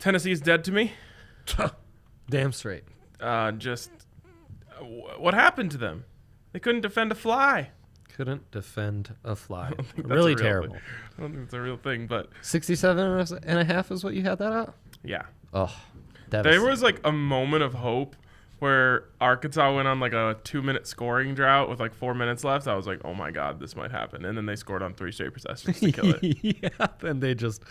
Tennessee's dead to me. Damn straight. What happened to them? They couldn't defend a fly. Couldn't defend a fly. Really Terrible. I don't think it's a real thing, but 67.5 is what you had that at? yeah. Oh, there was like a moment of hope where Arkansas went on like a 2-minute scoring drought with like 4 minutes left. I was like, oh my God, this might happen. And then they scored on 3 straight possessions to kill it. Yeah, and they just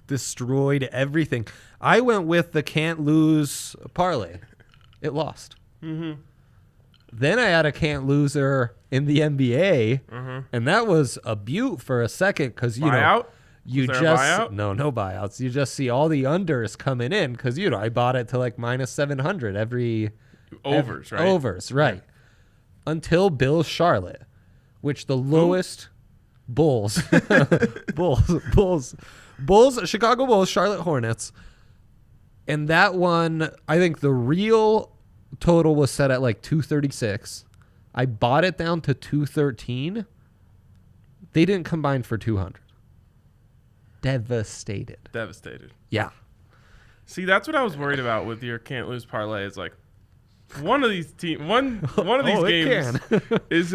destroyed everything. I went with the can't lose parlay. It lost. Mm-hmm. Then I had a can't loser in the NBA, and that was a beaut for a second because you Buyout? You Was there a just buyout? no buyouts. You just see all the unders coming in because I bought it to like minus 700 every Overs, right? Overs, right? Until Bills Charlotte, which the lowest Bulls, Chicago Bulls, Charlotte Hornets, and that one I think the real total was set at like 236. I bought it down to 213. They didn't combine for 200. Devastated. Yeah. See, that's what I was worried about with your can't lose parlay. Is like one of these one of these games is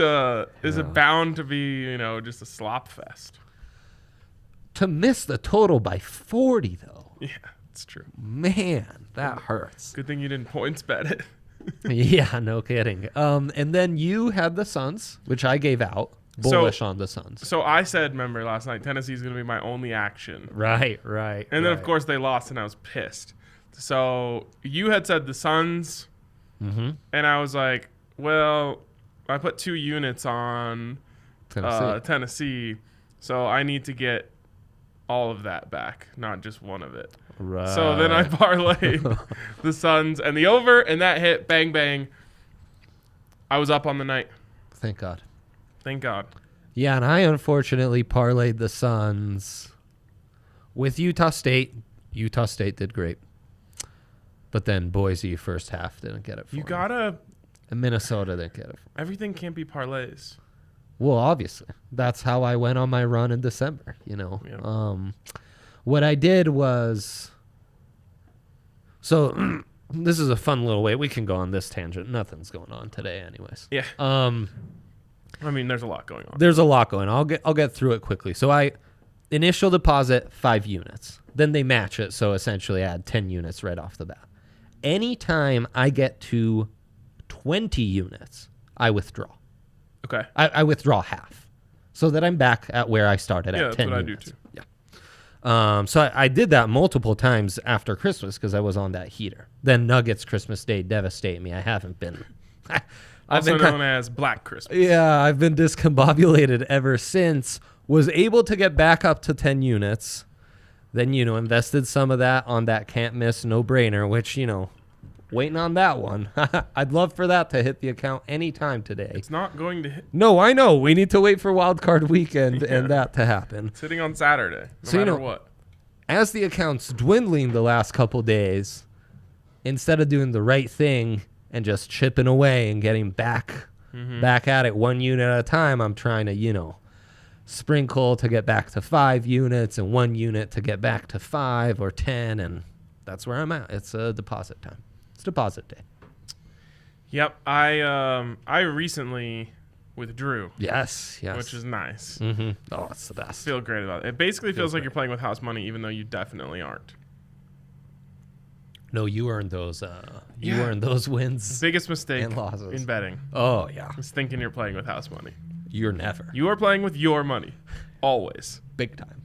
bound to be just a slop fest. To miss the total by 40 though. Yeah, it's true. Man, that hurts. Good thing you didn't points bet it. Yeah, no kidding. And then you had the Suns, which I gave out. Bullish on the Suns. So I said, remember last night, Tennessee's going to be my only action. Right. And then, of course, they lost, and I was pissed. So you had said the Suns, and I was like, well, I put 2 units on Tennessee, so I need to get all of that back, not just one of it. Right. So then I parlayed the Suns and the over, and that hit, bang, bang. I was up on the night. Thank God. Thank God. Yeah, and I unfortunately parlayed the Suns with Utah State. Utah State did great. But then Boise first half didn't get it for me. And Minnesota didn't get it for me. Everything can't be parlays. Well, obviously. That's how I went on my run in December, Yeah. What I did was... So, this is a fun little way. We can go on this tangent. Nothing's going on today anyways. Yeah. I mean, there's a lot going on. There's a lot going on. I'll get through it quickly. So initial deposit 5 units. Then they match it, so essentially I add 10 units right off the bat. Anytime I get to 20 units, I withdraw. Okay. I withdraw half, so that I'm back at where I started at 10 units. Yeah, that's what I do too. Yeah. So I did that multiple times after Christmas because I was on that heater. Then Nuggets Christmas Day devastate me. I haven't been. Also known as Black Christmas. Yeah, I've been discombobulated ever since. Was able to get back up to 10 units. Then, invested some of that on that can't miss no-brainer, which, waiting on that one. I'd love for that to hit the account anytime today. It's not going to hit. No, I know. We need to wait for Wild Card Weekend and that to happen. It's hitting on Saturday, no matter what. As the account's dwindling the last couple days, instead of doing the right thing and just chipping away and getting back at it 1 unit at a time, I'm trying to, sprinkle to get back to 5 units and 1 unit to get back to 5 or 10, and that's where I'm at. It's deposit time. It's deposit day. Yep, I recently withdrew. Yes. Which is nice. Mm-hmm. Oh, it's the best. I feel great about it. It basically feels like you're playing with house money, even though you definitely aren't. No, you earned those. You earned those wins. Biggest mistake and losses in betting. Oh yeah, is thinking you're playing with house money. You're never. You are playing with your money, always. Big time.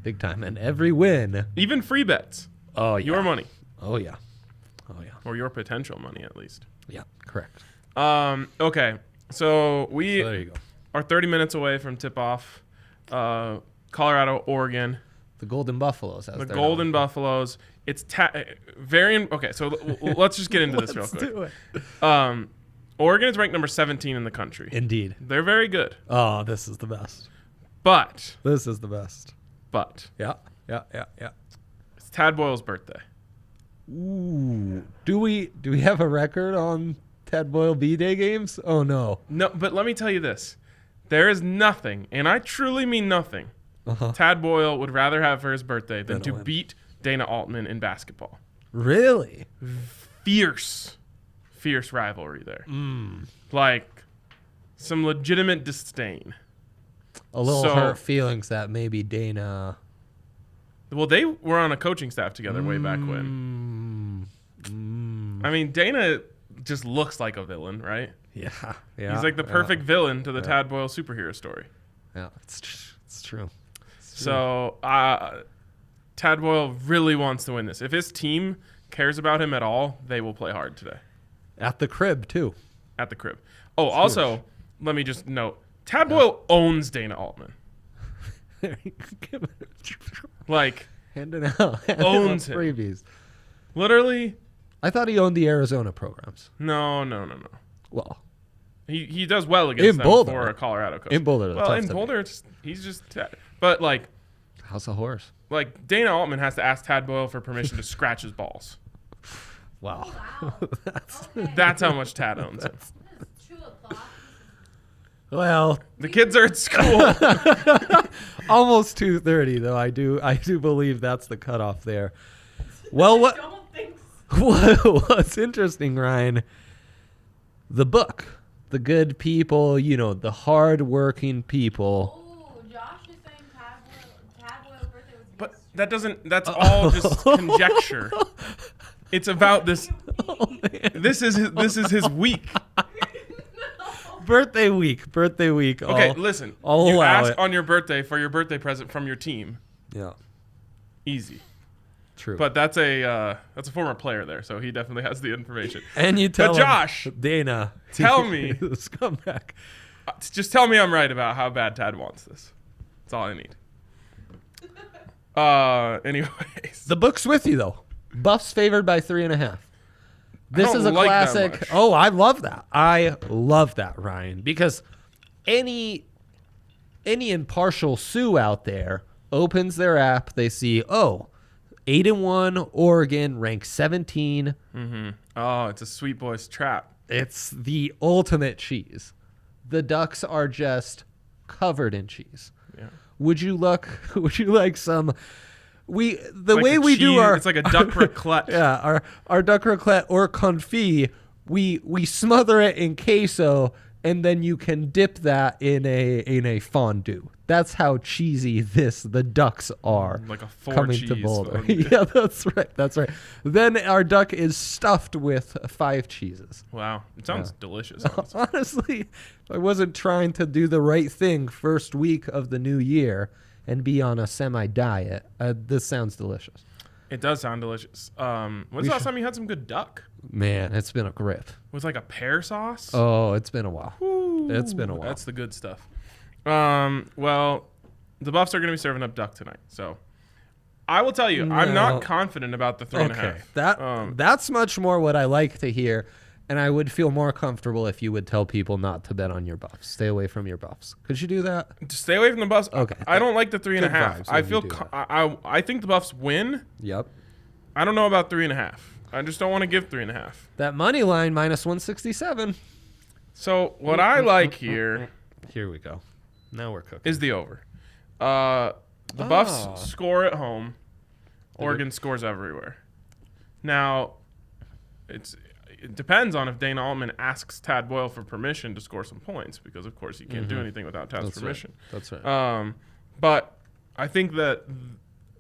Big time, and every win. Even free bets. Oh yeah. Your money. Oh yeah. Oh yeah. Or your potential money, at least. Yeah. Correct. Okay. So there you go. are 30 minutes away from tip off. Colorado, Oregon. The Golden Buffaloes. The Golden Buffaloes. It's okay, so let's just get into this real quick. Let's do it. Oregon is ranked number 17 in the country. Indeed. They're very good. Oh, this is the best. But. This is the best. But. Yeah. It's Tad Boyle's birthday. Ooh. Do we have a record on Tad Boyle B-Day games? Oh, no. No, but let me tell you this. There is nothing, and I truly mean nothing, Tad Boyle would rather have for his birthday than to beat Dana Altman in basketball. Really? Fierce rivalry there. Like some legitimate disdain. A little hurt feelings that maybe Dana. Well, they were on a coaching staff together way back when. I mean, Dana just looks like a villain, right? Yeah. He's like the perfect villain to the Tad Boyle superhero story. Yeah, it's true. So Tad Boyle really wants to win this. If his team cares about him at all, they will play hard today. At the crib, too. At the crib. Oh, it's also, huge. Let me just note, Tad Boyle owns Dana Altman. Like, handing out owns him. Freebies. Literally. I thought he owned the Arizona programs. No. Well. He does well against them Boulder. for a Colorado coach. In Boulder. Well, in Boulder, he's just... But, like... How's a horse? Like, Dana Altman has to ask Tad Boyle for permission to scratch his balls. Wow. That's how much Tad owns him. Well, the kids are at school. Almost 2:30, though. I do believe that's the cutoff there. Well, what? Don't think so. What's interesting, Ryan? The book, the good people, the hard-working people. Oh, Josh is saying Tad Boyle's birthday was. But that doesn't. That's all just conjecture. It's about this. Oh, man. This is his week. Birthday week. Okay, listen. You ask on your birthday for your birthday present from your team. Yeah. Easy. True. But that's a former player there, so he definitely has the information. And you tell Josh, Dana, tell me, the scumbag. Just tell me I'm right about how bad Tad wants this. That's all I need. Anyways, the book's with you though. Buffs favored by 3.5. This is a like classic. Oh, I love that. I love that, Ryan, because any impartial Sioux out there opens their app, they see, 8-1 Oregon, ranked 17. Mm-hmm. Oh, it's a sweet boy's trap. It's the ultimate cheese. The Ducks are just covered in cheese. Yeah. Would you like some? It's like a duck raclette. Yeah, our duck raclette or confit, we smother it in queso and then you can dip that in a fondue. That's how cheesy the Ducks are. Like a 4 coming cheese to Boulder. fondue. Yeah, that's right. Then our duck is stuffed with 5 cheeses. Wow, it sounds delicious. Honestly, I wasn't trying to do the right thing first week of the new year and be on a semi-diet. This sounds delicious. It does sound delicious. When's the last time you had some good duck? Man, it's been a grip. With like a pear sauce? Oh, it's been a while. Ooh, it's been a while. That's the good stuff. Well, the Buffs are going to be serving up duck tonight. So I will tell you, I'm not confident about the 3.5. That's much more what I like to hear. And I would feel more comfortable if you would tell people not to bet on your Buffs. Stay away from your Buffs. Could you do that? Just stay away from the Buffs. Okay. I don't like the 3.5. I feel I think the Buffs win. Yep. I don't know about 3.5. I just don't want to give 3.5. That money line minus 167. So what I like here. Here we go. Now we're cooking. Is the over. The Buffs score at home. Oregon scores everywhere. Now, it depends on if Dana Altman asks Tad Boyle for permission to score some points, because of course he can't do anything without Tad's permission. Right. That's right. But I think that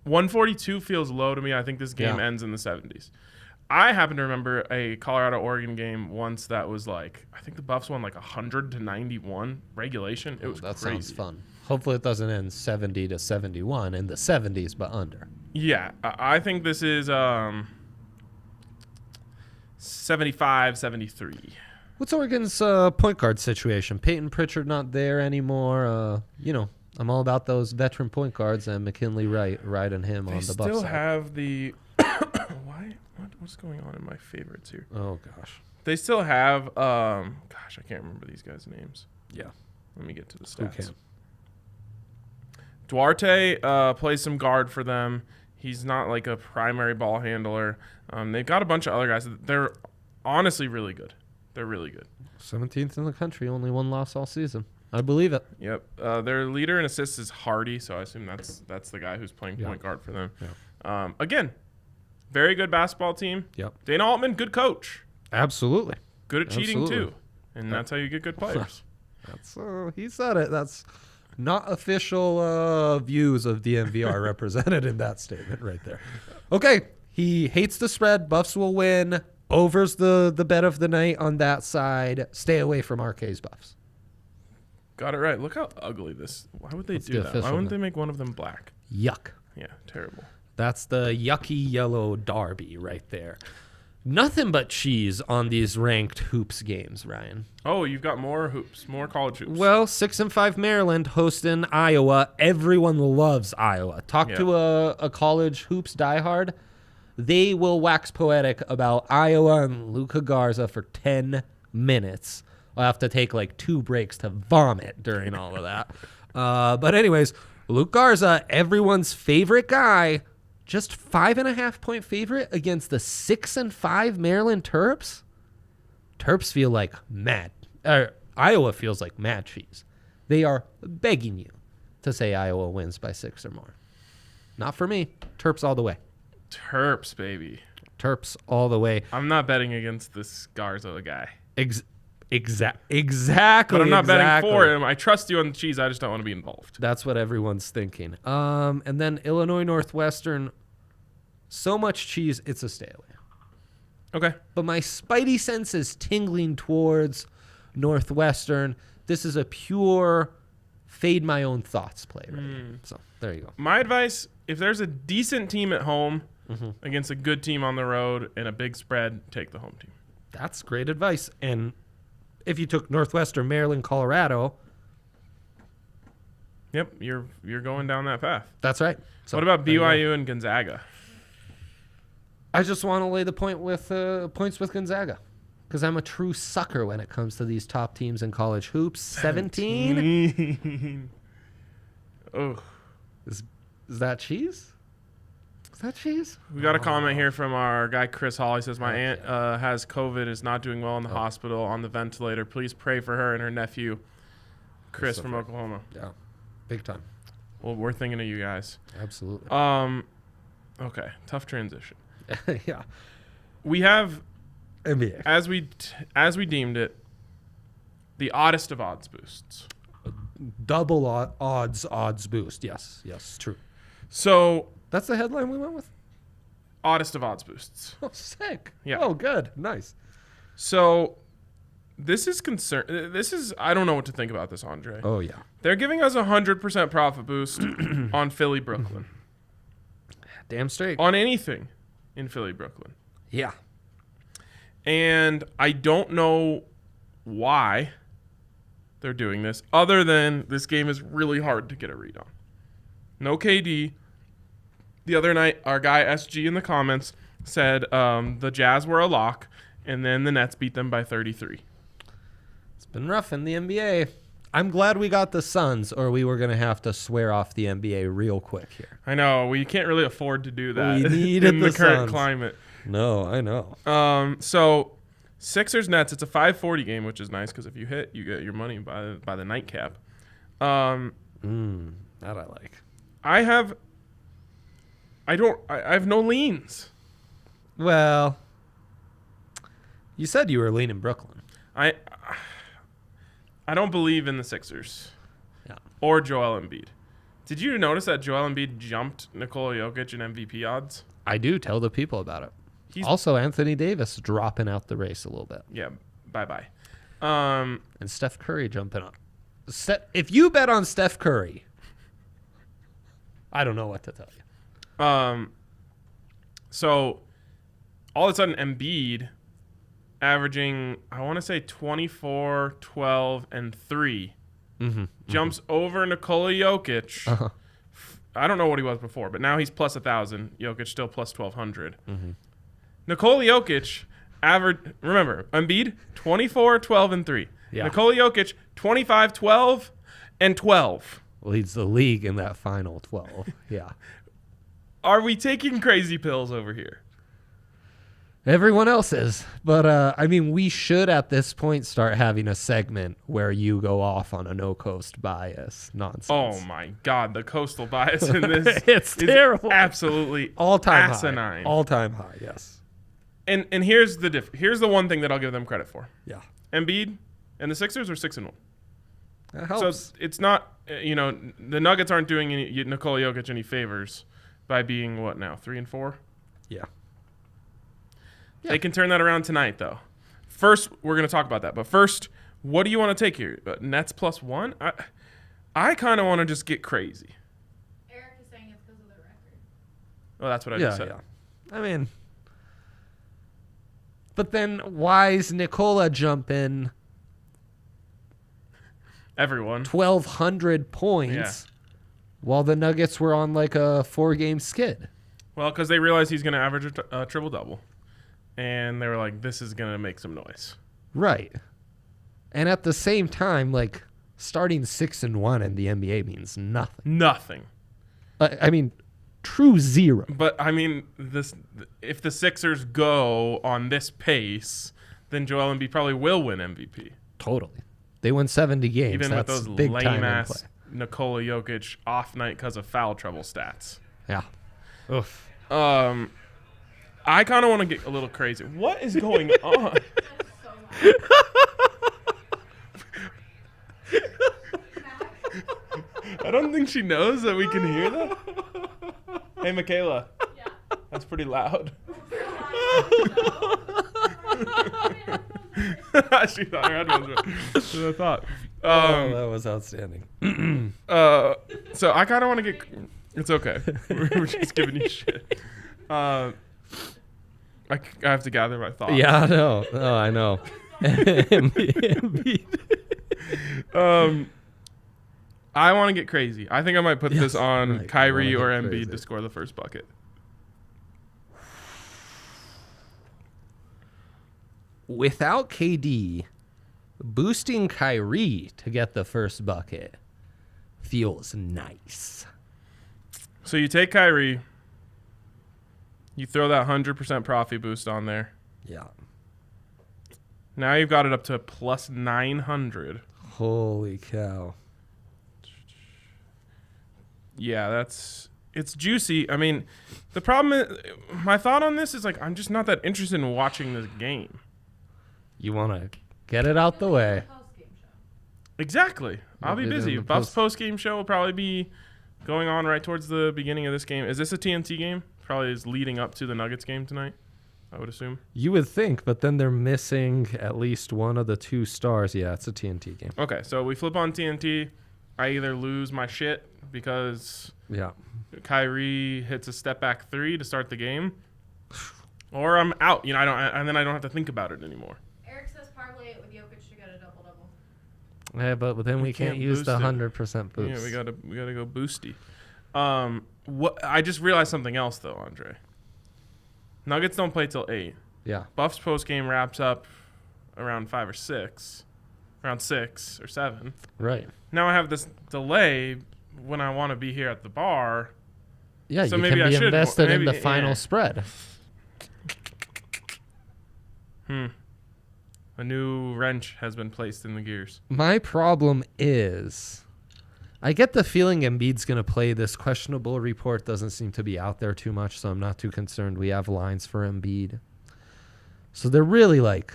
142 feels low to me. I think this game ends in the 70s. I happen to remember a Colorado-Oregon game once that was like, I think the Buffs won like 100-91 regulation. It was that crazy. Sounds fun. Hopefully it doesn't end 70-71 in the 70s, but under. Yeah, I think this is 75-73. What's Oregon's point guard situation? Peyton Pritchard not there anymore. I'm all about those veteran point guards, and McKinley riding him on the Buffs side. They still have the what's going on in my favorites here? Oh gosh. They still have I can't remember these guys' names. Yeah. Let me get to the stats. Duarte plays some guard for them. He's not like a primary ball handler. They've got a bunch of other guys. They're honestly really good. They're really good. 17th in the country, only 1 loss all season. I believe it. Yep. Their leader in assists is Hardy, so I assume that's the guy who's playing point guard for them. Again, very good basketball team. Yep. Dana Altman, good coach. Absolutely. Good at cheating too. And that's how you get good players. That's he said it. That's not official views of DNVR represented in that statement right there. Okay. He hates the spread. Buffs will win. Over's the bet of the night on that side. Stay away from RK's Buffs. Got it right. Look how ugly this. Why would they That's do the that? Why wouldn't official they make one of them black? Yuck. Yeah, terrible. That's the yucky yellow derby right there. Nothing but cheese on these ranked hoops games, Ryan. Oh, you've got more hoops, more college hoops. Well, 6-5 Maryland hosting Iowa. Everyone loves Iowa. Talk to a college hoops diehard. They will wax poetic about Iowa and Luca Garza for 10 minutes. I'll have to take like 2 breaks to vomit during all of that. But anyways, Luca Garza, everyone's favorite guy, just 5.5-point favorite against the 6-5 Maryland Terps. Terps feel like Iowa feels like mad cheese. They are begging you to say Iowa wins by 6 or more. Not for me. Terps all the way. Terps, baby. Terps all the way. I'm not betting against this Garza guy. Exactly. But I'm not betting for him. I trust you on the cheese. I just don't want to be involved. That's what everyone's thinking. And then Illinois Northwestern, so much cheese, it's a stay away. Okay. But my spidey sense is tingling towards Northwestern. This is a pure fade my own thoughts play right here. So there you go. My advice, if there's a decent team at home against a good team on the road and a big spread, take the home team. That's great advice. And if you took Northwestern, Maryland, Colorado. Yep, you're going down that path. That's right. So what about BYU and Gonzaga? I just want to lay the point with points with Gonzaga because I'm a true sucker when it comes to these top teams in college hoops. 17. Oh, is that cheese? Is that cheese? We got a comment here from our guy Chris Hall. He says, my aunt has COVID, is not doing well in the hospital on the ventilator. Please pray for her and her nephew, Chris from Oklahoma. Yeah, big time. Well, we're thinking of you guys. Absolutely. Okay, tough transition. Yeah. We have, NBA. as we deemed it, the oddest of odds boosts. Double odds boost. Yes, true. So that's the headline we went with? Oddest of odds boosts. Oh, sick. Yeah. Oh, good. Nice. So this is I don't know what to think about this, Andre. Oh, yeah. They're giving us 100% profit boost on Philly, Brooklyn. Damn straight. On anything in Philly, Brooklyn. Yeah. And I don't know why they're doing this, other than this game is really hard to get a read on. No KD. The other night, our guy SG in the comments said the Jazz were a lock, and then the Nets beat them by 33. It's been rough in the NBA. I'm glad we got the Suns, or we were going to have to swear off the NBA real quick here. I know. We can't really afford to do that We needed in the current Suns. climate. No, I know. So Sixers Nets, it's a 540 game, which is nice because if you hit, you get your money by the nightcap. That I like. I have no leans. Well, you said you were leaning Brooklyn. I don't believe in the Sixers. Yeah. Or Joel Embiid. Did you notice that Joel Embiid jumped Nikola Jokic in MVP odds? I do. Tell the people about it. Also, Anthony Davis dropping out the race a little bit. Yeah. Bye-bye. And Steph Curry jumping up. If you bet on Steph Curry, I don't know what to tell you. So all of a sudden Embiid averaging, I want to say 24, 12, and 3 jumps over Nikola Jokic. I don't know what he was before, but now he's plus 1,000. Jokic still plus 1,200. Nikola Jokic remember, Embiid 24, 12, and 3. Yeah. Nikola Jokic 25, 12, and 12. Leads the league in that final 12. Yeah. Are we taking crazy pills over here? Everyone else is. But, I mean, we should at this point start having a segment where you go off on a no-coast bias nonsense. Oh, my God. The coastal bias in this it's terrible. Absolutely all-time asinine. High. All-time high, yes. And here's the here's the one thing that I'll give them credit for. Yeah. Embiid and the Sixers are 6-1. That helps. So it's not, the Nuggets aren't doing Nikola Jokic any favors by being, what now, 3-4? Yeah. They can turn that around tonight, though. First, we're going to talk about that. But first, what do you want to take here? Nets +1? I kind of want to just get crazy. Eric is saying it's because of the record. Well, that's what I just said. Yeah. I mean, but then why is Nikola jumping Everyone. 1,200 points while the Nuggets were on like a 4-game skid? Well, because they realized he's going to average a triple-double. And they were like, this is going to make some noise. Right. And at the same time, like, starting 6-1 in the NBA means nothing. Nothing. I mean, true zero. But, I mean, if the Sixers go on this pace, then Joel Embiid probably will win MVP. Totally. They win 70 games. Even That's with those big time lame-ass Nikola Jokic off night because of foul trouble stats. Yeah. Oof. I kind of want to get a little crazy. What is going on? I don't think she knows that we can hear that. Hey, Michaela. Yeah. That's pretty loud. She thought her headphones were. That's what I thought. That was outstanding. So I kind of want to get. It's okay. We're just giving you shit. I have to gather my thoughts. Yeah, I know. Oh, I know. I want to get crazy. I think I might put this on right. Kyrie or Wanna get Embiid crazy. to score the first bucket. Without KD, boosting Kyrie to get the first bucket feels nice. So you take Kyrie, you throw that 100% profit boost on there. Yeah. Now you've got it up to plus 900. Holy cow. Yeah, it's juicy. I mean, the problem is, my thought on this is like, I'm just not that interested in watching this game. You want to get it out the way. Post-game show. Exactly. I'll be Maybe busy. in the Buffs post-game show will probably be going on right towards the beginning of this game. Is this a TNT game? Probably is leading up to the Nuggets game tonight, I would assume. You would think, but then they're missing at least one of the two stars. Yeah, it's a TNT game. Okay, so we flip on TNT. I either lose my shit because Yeah. Kyrie hits a step back 3 to start the game, or I'm out. I don't, and then I don't have to think about it anymore. Eric says parlay it with Jokic to get a double-double. Yeah, but then we can't use the boost it. 100% boost. Yeah, we gotta go boosty. What I just realized something else though, Andre. Nuggets don't play till 8. Yeah. Buffs post game wraps up around 5 or 6, around 6 or 7. Right. Now I have this delay when I want to be here at the bar. Yeah, So you maybe can I be should- invested in maybe- the final yeah. spread. A new wrench has been placed in the gears. My problem is, I get the feeling Embiid's going to play. This questionable report doesn't seem to be out there too much, so I'm not too concerned. We have lines for Embiid. So they're really like,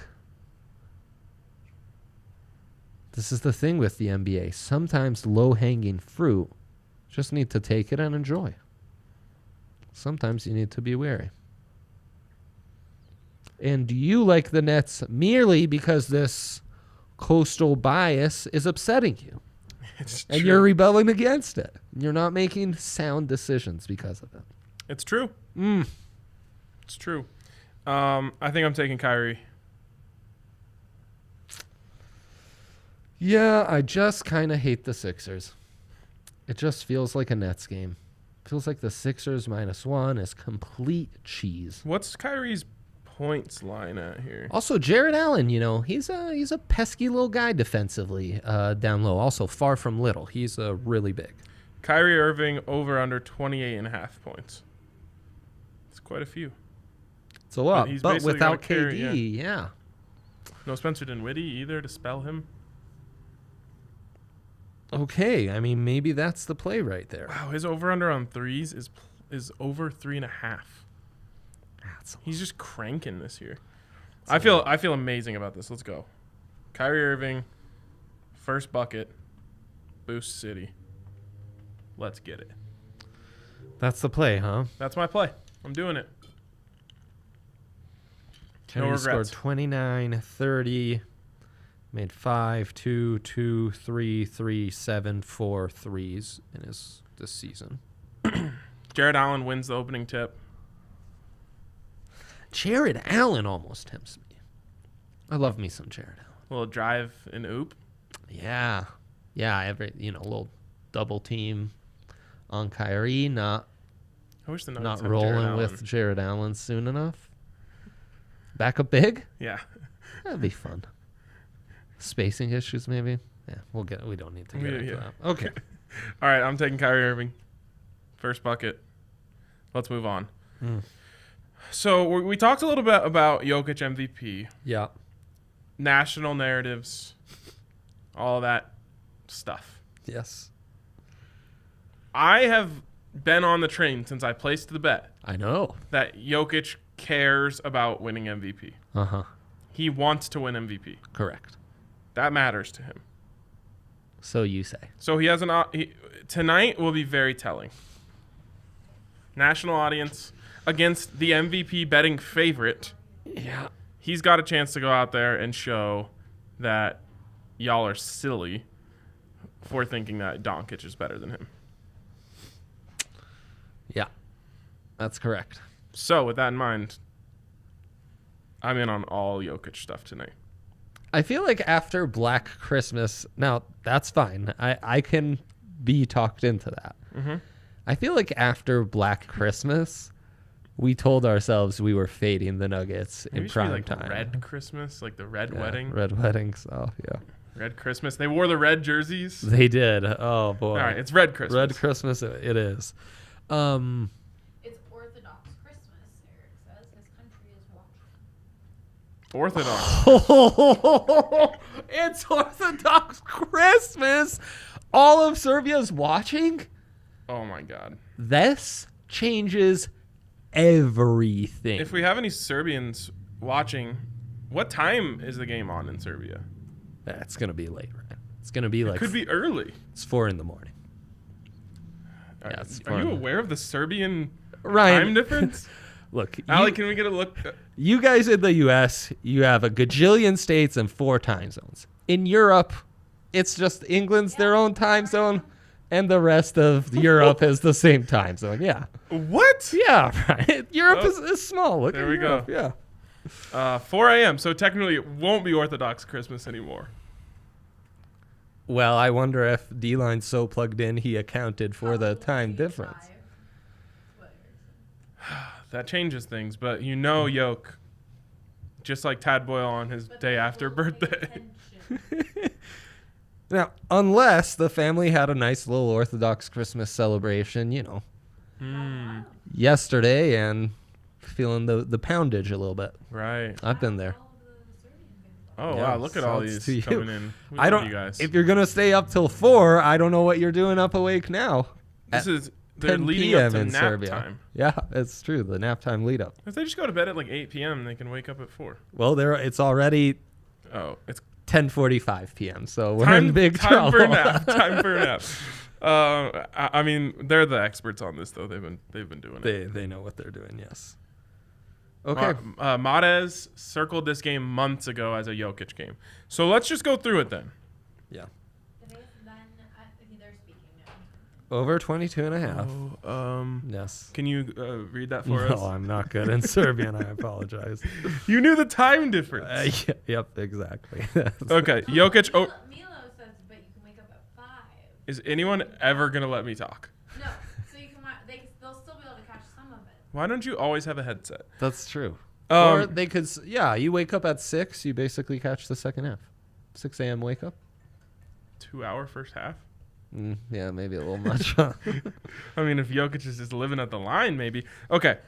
this is the thing with the NBA. Sometimes low-hanging fruit, just need to take it and enjoy. Sometimes you need to be wary. And you like the Nets merely because this coastal bias is upsetting you. It's And true. you're rebelling against it. You're not making sound decisions because of it. It's true. It's true. I think I'm taking Kyrie. Yeah, I just kind of hate the Sixers. It just feels like a Nets game. Feels like the Sixers -1 is complete cheese. What's Kyrie's points line at here? Also, Jared Allen, he's a pesky little guy defensively down low. Also, far from little. He's really big. Kyrie Irving over under 28.5 points. It's quite a few. It's a lot. He's But basically without gotta carry- KD, yeah. No Spencer Dinwiddie either to spell him. Okay, I mean, maybe that's the play right there. Wow, his over/under on threes is over 3.5. That's He's just cranking this year. I feel amazing about this. Let's go. Kyrie Irving, first bucket, boost City. Let's get it. That's the play, huh? That's my play. I'm doing it. Kennedy scored regrets. 29, 30, made 5, 2, 2, 3, 3, 7, 4 threes in this season. Jared Allen wins the opening tip. Jared Allen almost tempts me. I love me some Jared Allen. A little drive and oop. Yeah. Yeah, a little double team on Kyrie, not I wish the Nuggets not had Jared rolling Allen. with Jared Allen soon enough. Back up big? Yeah. That'd be fun. Spacing issues, maybe? Yeah, we don't need to get into that. Okay. All right, I'm taking Kyrie Irving. First bucket. Let's move on. So we talked a little bit about Jokic MVP, Yeah. national narratives, all that stuff. Yes. I have been on the train since I placed the bet I know. that Jokic cares about winning MVP. Uh-huh. He wants to win MVP. Correct. That matters to him. So you say. So he has tonight will be very telling. National audience against the MVP betting favorite. Yeah. He's got a chance to go out there and show that y'all are silly for thinking that Doncic is better than him. Yeah. That's correct. So with that in mind, I'm in on all Jokic stuff tonight. I feel like after Black Christmas, now that's fine. I can be talked into that. Mm-hmm. I feel like after Black Christmas, we told ourselves we were fading the Nuggets Maybe in it should be prime like time. Red Christmas, like the red wedding. Red weddings. Oh, yeah. Red Christmas. They wore the red jerseys. They did. Oh, boy. All right, it's Red Christmas. Red Christmas it is. It's Orthodox Christmas, Eric says. His country is watching. Orthodox. It's Orthodox Christmas. All of Serbia's watching. Oh my God. This changes everything. If we have any Serbians watching, what time is the game on in Serbia? It's gonna be late, right? It's gonna be like It could be early. it's 4 a.m. Yeah, it's Are you fun. aware of the Serbian Ryan, time difference? Look, Allie, can we get a look? you guys in the U.S., you have a gajillion states and 4 time zones. In Europe, it's just England's their own time zone, and the rest of Europe is the same time zone. Yeah. What? Yeah, right. Europe Oh, is small. Look there at we go. Europe. Yeah. 4 a.m. So technically, it won't be Orthodox Christmas anymore. Well, I wonder if D-Line's so plugged in he accounted for the time difference. That changes things, but you know, Yoke, just like Tad Boyle on his day after birthday. Now, unless the family had a nice little Orthodox Christmas celebration, yesterday and feeling the poundage a little bit. Right. I've been there. Oh, Yeah, wow. Look at all shouts these to you. coming in. We I love don't. you guys. If you're gonna stay up till 4, I don't know what you're doing up awake now. This At is, they're 10 leading p.m. up to in nap Serbia. time. Yeah, it's true. The nap time lead up. If they just go to bed at like 8 p.m., they can wake up at 4. Well, it's already Oh, it's 10:45 p.m. So we're in big time trouble. for a nap. Time for a nap. I mean, they're the experts on this, though. They've been doing it. They know what they're doing. Yes. Okay. Mahrez circled this game months ago as a Jokic game. So let's just go through it then. Yeah. They're speaking now. Over 22.5. Oh, Yes. can you read that for No, us? I'm not good in Serbian. I apologize. You knew the time difference. Yep, exactly. Okay, Jokic. Oh, Milo says, but you can wake up at 5. is anyone ever gonna let me talk? No, so you can. They'll still be able to catch some of it. Why don't you always have a headset? That's true. Or Um, they could, you wake up at 6, you basically catch the second half. 6 a.m. wake up. 2-hour first half. Yeah, maybe a little much. Huh? I mean, if Jokic is just living at the line, maybe. Okay.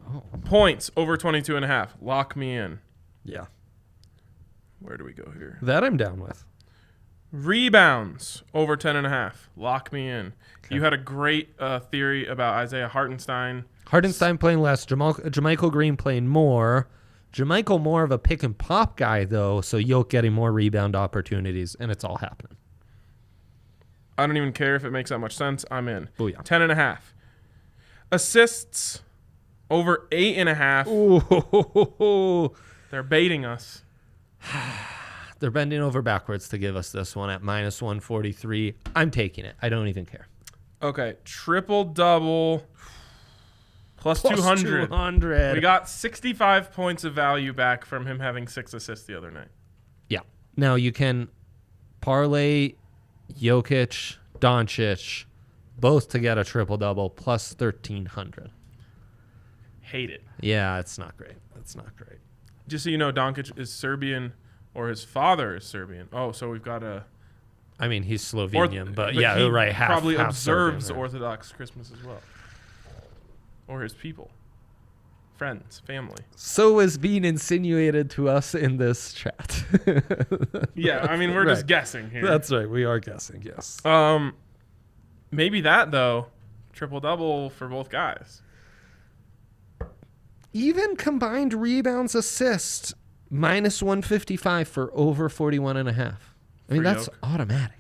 Oh, Points over 22.5. Lock me in. Yeah. Where do we go here? That I'm down with. Rebounds over 10.5. Lock me in. Okay. You had a great theory about Isaiah Hartenstein. Hartenstein playing less. Jermichael Green playing more. Jermichael more of a pick and pop guy, though, so Yoke getting more rebound opportunities, and it's all happening. I don't even care if it makes that much sense. I'm in. Booyah. 10.5. Assists over 8.5. Ooh. They're baiting us. They're bending over backwards to give us this one at minus 143. I'm taking it. I don't even care. Okay. Triple-double plus 200. 200. We got 65 points of value back from him having 6 assists the other night. Yeah. Now you can parlay Jokic, Doncic, both to get a triple-double plus 1,300. Hate it. Yeah, it's not great. It's not great. Just so you know, Doncic is Serbian, or his father is Serbian. Oh, so we've got a... I mean, he's Slovenian, but yeah, he right. Half, probably half observes Serbian, right. Orthodox Christmas as well. Or his people. Friends, family. So is being insinuated to us in this chat. Yeah, I mean, we're just guessing here. That's right. We are guessing, yes. Maybe that, though. Triple-double for both guys. Even combined rebounds, assists, minus 155 for over 41.5. I mean, that's Yoke. automatic.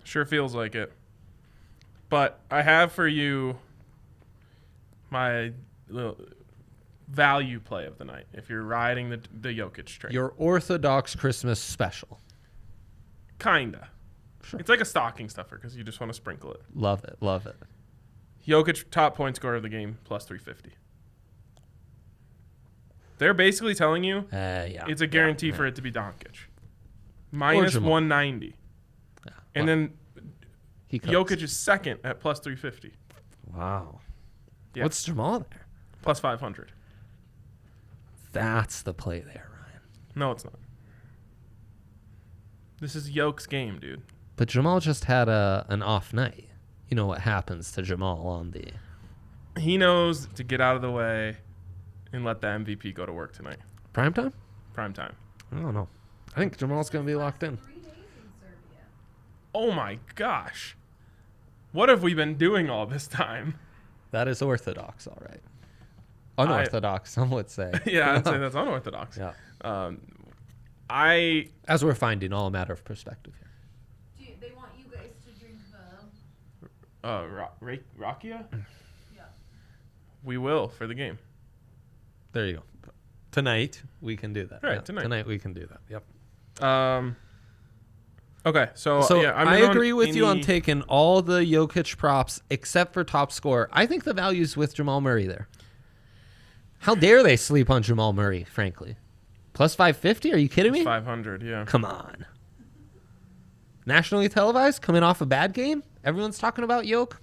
Sure feels like it. But I have for you my little value play of the night if you're riding the Jokic train. Your Orthodox Christmas special. Kinda. Sure. It's like a stocking stuffer because you just want to sprinkle it. Love it. Love it. Jokic, top point scorer of the game, plus 350. They're basically telling you Yeah. it's a guarantee for it to be Doncic. Minus Jamal. 190. Yeah. And then He cooks. Jokic is second at plus 350. Wow. Yeah. What's Jamal there? Plus 500. That's the play there, Ryan. No, it's not. This is Yoke's game, dude. But Jamal just had an off night. You know what happens to Jamal on the... He knows to get out of the way and let the MVP go to work tonight. Prime time? Prime time. I don't know. I think Jamal's going to be locked in. 3 days in Serbia. Oh my gosh. What have we been doing all this time? That is orthodox, all right. Unorthodox, some would say. Yeah, I'd say that's unorthodox. Yeah. As we're finding, all a matter of perspective here. They want you guys to drink the... Rakia? Yeah. We will for the game. There you go. Tonight, we can do that. Right, Yeah, tonight. Tonight, we can do that. Yep. Okay, so yeah, I agree with you on taking all the Jokic props except for top scorer. I think the value's with Jamal Murray there. How dare they sleep on Jamal Murray, frankly? Plus 550? Are you kidding me? 500, yeah. Come on. Nationally televised, coming off a bad game? Everyone's talking about Yoke?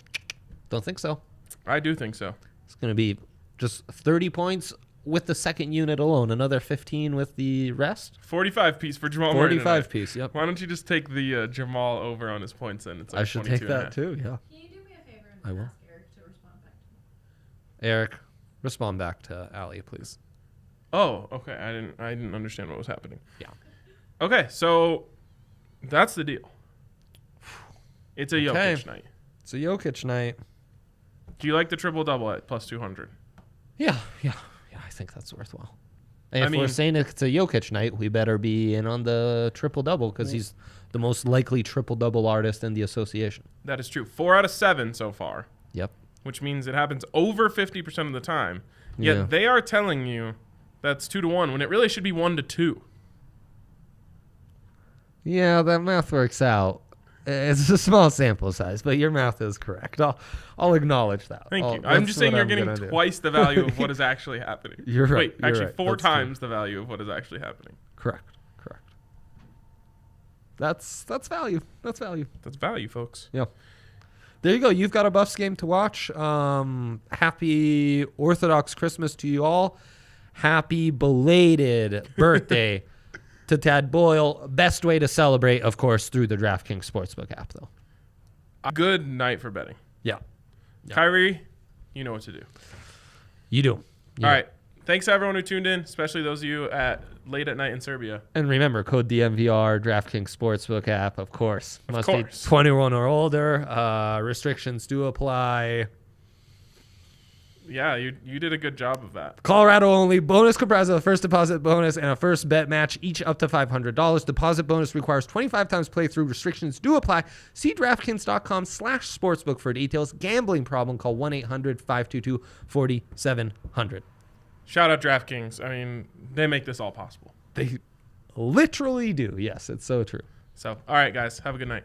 Don't think so. I do think so. It's going to be just 30 points with the second unit alone, another 15 with the rest. 45 piece for Jamal Murray. 45 piece, yep. Why don't you just take the Jamal over on his points then? It's like I should take 22 that too, yeah. Can you do me a favor I and will. ask Eric to respond back to me? Eric, respond back to Allie, please. Oh, okay. I didn't understand what was happening. Yeah. Okay, so that's the deal. It's a Okay. Jokic night. It's a Jokic night. Do you like the triple double at plus 200? Yeah, I think that's worthwhile. And I if we're mean- saying it's a Jokic night, we better be in on the triple-double because he's the most likely triple-double artist in the association. That is true. 4 out of 7 so far, Yep. which means it happens over 50% of the time. Yet Yeah. they are telling you that's 2-1 when it really should be 1-2. Yeah, that math works out. It's a small sample size, but your math is correct. I'll acknowledge that. Thank you. That's I'm just saying what you're I'm getting gonna do. twice the value of what is actually happening. You're right. Wait, you're actually right. 4 That's true. times the value of what is actually happening. Correct. That's value. That's value. That's value, folks. Yeah. There you go. You've got a Buffs game to watch. Happy Orthodox Christmas to you all. Happy belated birthday to Tad Boyle. Best way to celebrate, of course, through the DraftKings Sportsbook app, though. A good night for betting. Yeah. Kyrie, you know what to do. You do. All right. Thanks, everyone who tuned in, especially those of you late at night in Serbia. And remember, code DNVR, DraftKings Sportsbook app, of course. Must be 21 or older. Restrictions do apply. Yeah, you did a good job of that. Colorado only. Bonus comprised of a first deposit bonus and a first bet match, each up to $500. Deposit bonus requires 25 times playthrough. Restrictions do apply. See DraftKings.com/sportsbook for details. Gambling problem, call 1-800-522-4700. Shout out DraftKings. I mean, they make this all possible. They literally do. Yes, it's so true. So, all right, guys. Have a good night.